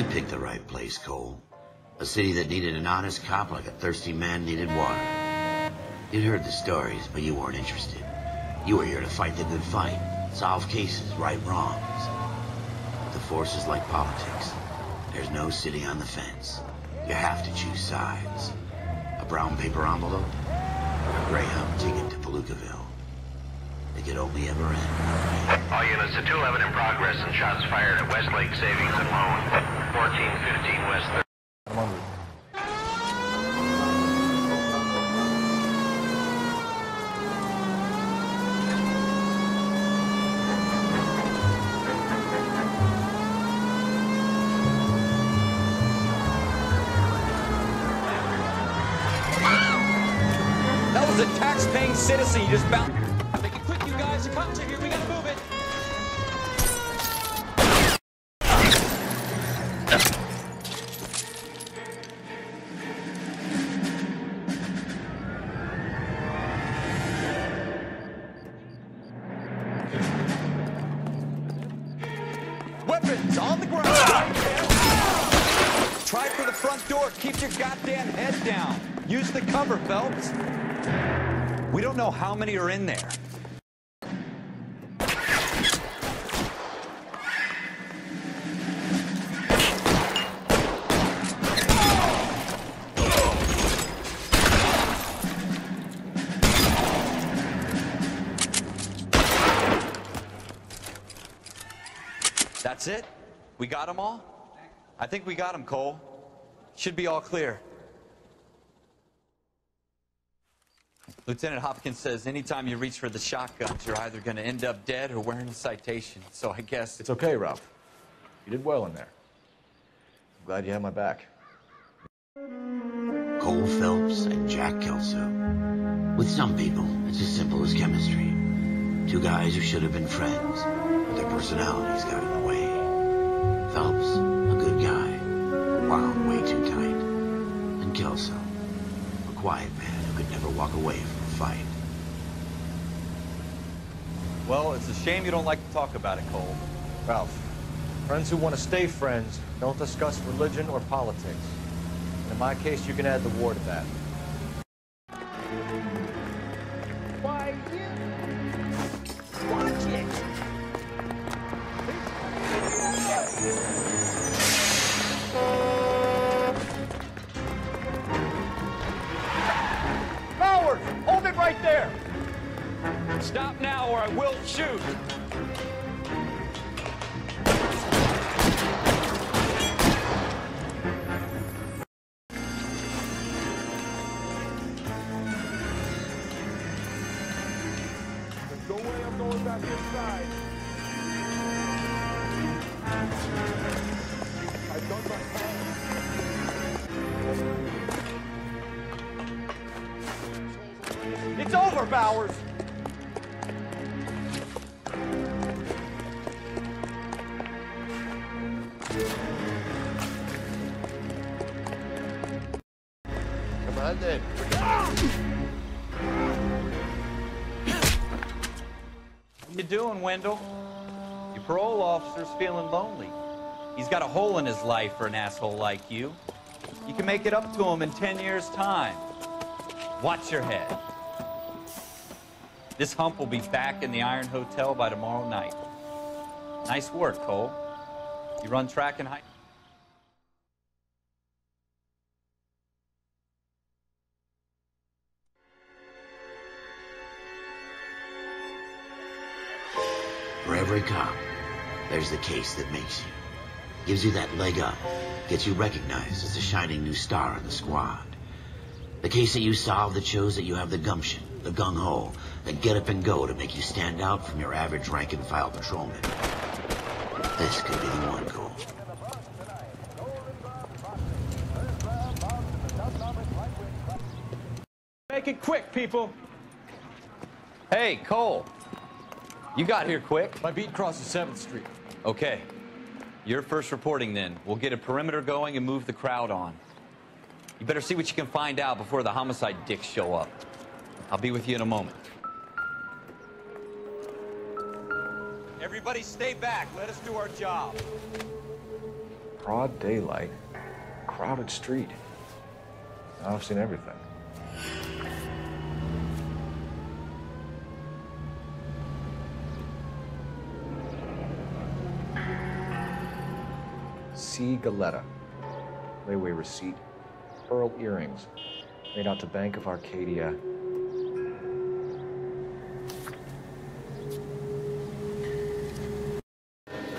You picked the right place, Cole. A city that needed an honest cop like a thirsty man needed water. You'd heard the stories, but you weren't interested. You were here to fight the good fight, solve cases, right wrongs. But the force is like politics. There's no city on the fence. You have to choose sides. A brown paper envelope, or a Greyhound ticket to Palookaville. It could only ever end. All units to 211 in progress and shots fired at Westlake Savings and Loan, 1415 West 3rd. I'm hungry. That was a tax-paying citizen you just bounced. Make it quick, you guys. The cops are here. We gotta move it. Weapons on the ground. Try for the front door. Keep your goddamn head down. Use the cover, Phelps. We don't know how many are in there. That's it? We got them all? I think we got them, Cole. Should be all clear. Lieutenant Hopkins says anytime you reach for the shotguns, you're either going to end up dead or wearing a citation. So I guess... It's okay, Ralph. You did well in there. I'm glad you had my back. Cole Phelps and Jack Kelso. With some people, it's as simple as chemistry. Two guys who should have been friends, but their personalities got in the way. Phelps, a good guy, wound way too tight. And Kelso, a quiet man who could never walk away from a fight. Well, it's a shame you don't like to talk about it, Cole. Ralph, friends who want to stay friends don't discuss religion or politics. And in my case, you can add the war to that. Why, you... Watch it! Powers, hold it right there! Stop now or I will shoot! There's no way I'm going back inside. I've done my part. It's over, Bowers! Come on, then. What you doing, Wendell? Your parole officer's feeling lonely. He's got a hole in his life for an asshole like you. You can make it up to him in 10 years' time. Watch your head. This hump will be back in the Iron Hotel by tomorrow night. Nice work, Cole. You run track and high... For every cop, there's the case that makes you. Gives you that leg up. Gets you recognized as a shining new star in the squad. The case that you solve that shows that you have the gumption, the gung-ho, the get up and go to make you stand out from your average rank-and-file patrolman. This could be the one, Cole. Make it quick, people! Hey, Cole. You got here quick. My beat crosses 7th Street. Okay. You're first reporting then. We'll get a perimeter going and move the crowd on. You better see what you can find out before the homicide dicks show up. I'll be with you in a moment. Everybody stay back. Let us do our job. Broad daylight, crowded street. Now I've seen everything. C. Galetta. Layaway receipt. Pearl earrings. Made out to Bank of Arcadia.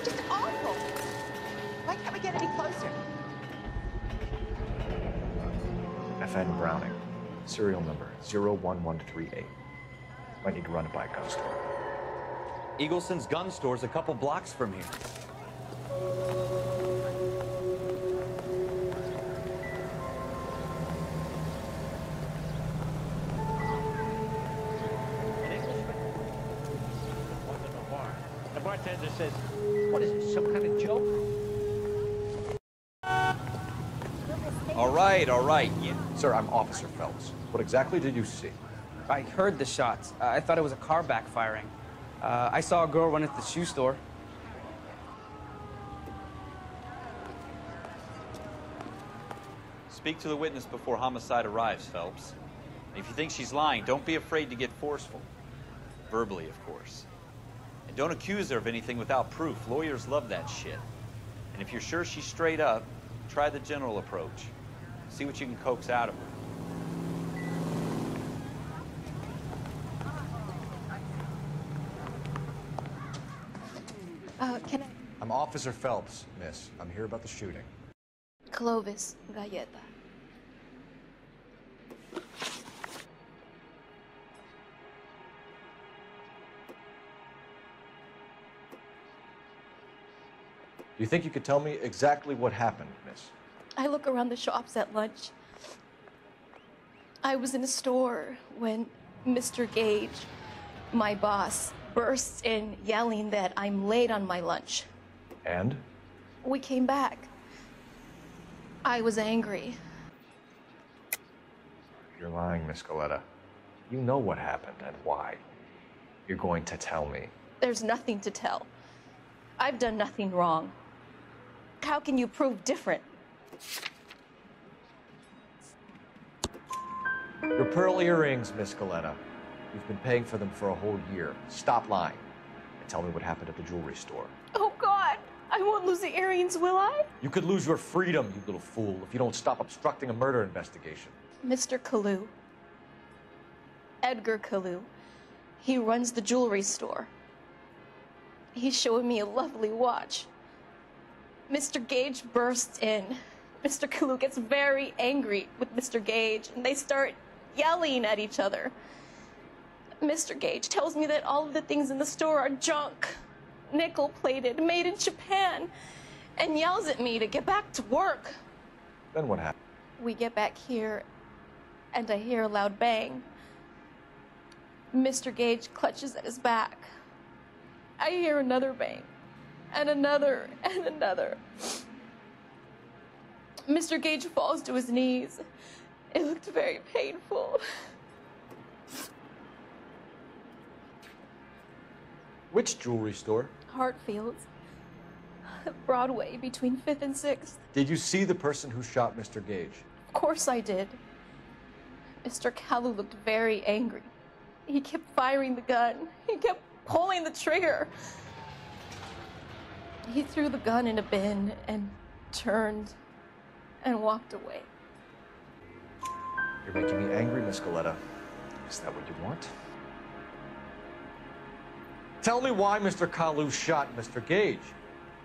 Just awful. Why can't we get any closer? FN Browning. Serial number 01138. Might need to run it by a gun store. Eagleson's gun store's a couple blocks from here. The bartender says, what is this, some kind of joke? All right, yeah. Sir, I'm Officer Phelps. What exactly did you see? I heard the shots. I thought it was a car backfiring. I saw a girl run at the shoe store. Speak to the witness before homicide arrives, Phelps. If you think she's lying, don't be afraid to get forceful. Verbally, of course. And don't accuse her of anything without proof. Lawyers love that shit. And if you're sure she's straight up, try the general approach. See what you can coax out of her. Can I? I'm Officer Phelps, miss. I'm here about the shooting. Clovis Galleta. Do you think you could tell me exactly what happened, miss? I look around the shops at lunch. I was in a store when Mr. Gage, my boss, bursts in yelling that I'm late on my lunch. And? We came back. I was angry. You're lying, Miss Galetta. You know what happened and why. You're going to tell me. There's nothing to tell. I've done nothing wrong. How can you prove different? Your pearl earrings, Miss Galetta. You've been paying for them for a whole year. Stop lying and tell me what happened at the jewelry store. Oh, God. I won't lose the earrings, will I? You could lose your freedom, you little fool, if you don't stop obstructing a murder investigation. Mr. Kalu. Edgar Kalu. He runs the jewelry store. He's showing me a lovely watch. Mr. Gage bursts in. Mr. Kalu gets very angry with Mr. Gage, and they start yelling at each other. Mr. Gage tells me that all of the things in the store are junk, nickel-plated, made in Japan, and yells at me to get back to work. Then what happened? We get back here, and I hear a loud bang. Mr. Gage clutches at his back. I hear another bang, and another, and another. Mr. Gage falls to his knees. It looked very painful. Which jewelry store? Hartfield's. Broadway, between 5th and 6th. Did you see the person who shot Mr. Gage? Of course I did. Mr. Kalu looked very angry. He kept firing the gun. He kept pulling the trigger. He threw the gun in a bin and turned and walked away. You're making me angry, Miss Galetta. Is that what you want? Tell me why Mr. Kalu shot Mr. Gage.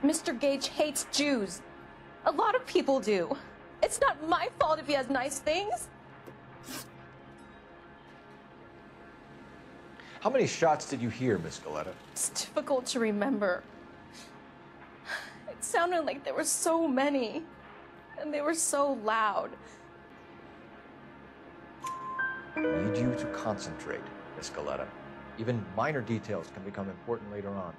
Mr. Gage hates Jews. A lot of people do. It's not my fault if he has nice things. How many shots did you hear, Miss Galetta? It's difficult to remember. It sounded like there were so many, and they were so loud. I need you to concentrate, Miss Galetta. Even minor details can become important later on.